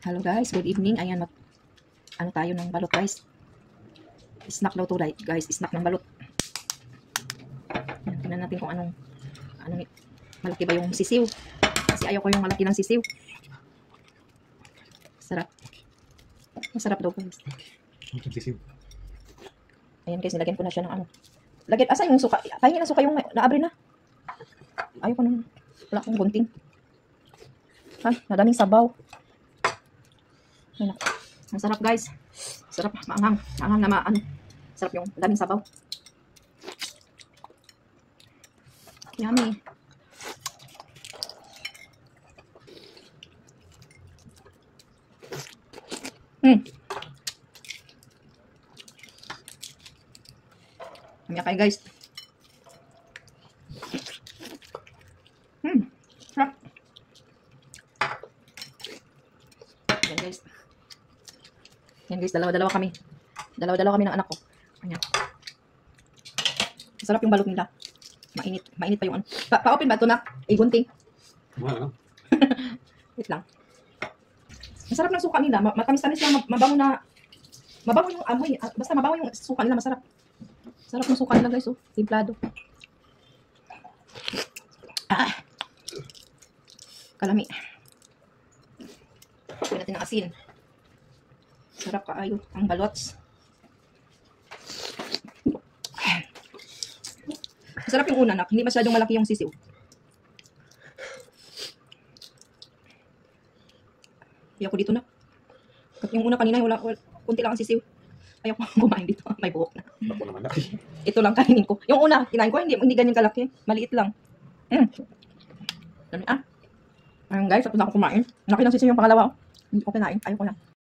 Hello guys, good evening. Ayan, ano tayo ng balot guys. Snack daw to guys, snack ng balot. Ayan, tingnan natin kung anong malaki ba yung sisiw. Kasi ayaw ko yung malaki ng sisiw. Sarap. Masarap daw guys. Sisiw. Ayan guys, nilagyan ko na siya ng ano. Asan yung suka? Pahingin ng suka yung naabre na. Ayaw ko nung, wala akong gunting. Ay, nadaming sabaw. Ay, ang sarap guys. Sarap, maanghang. Maanghang na ano. Sarap yung daming sabaw. Yummy. Kami kayo guys. Sarap. Yan guys. Yan guys, dalawa-dalawa kami. Dalawa-dalawa kami ng anak ko. Ayan. Sarap yung balot nila. Mainit. Mainit pa yung ano. Pa-open ba ito na? Gunting. Wait lang. Masarap ng suka nila. Matamis-tamis lang. Mabango na. Mabango yung amoy. Basta mabango yung suka nila. Masarap. Sarap ng suka nila guys. Oh. Timplado. Kalami. Pagyan natin ng asin. Sarap kaayo ang balots. Sarap yung una nak. Hindi masyadong malaki yung sisiw. Ayaw ko dito na. Yung una kanina, kunti lang ang sisiw. Ayaw ko kumain dito. May buhok na. Ito lang kainin ko. Yung una, kinain ko, hindi ganyan kalaki. Maliit lang. Dami Ayan guys, tapos na ako kumain. Laki ng sisiw yung pangalawa. Hindi ko kinain. Ayaw ko na.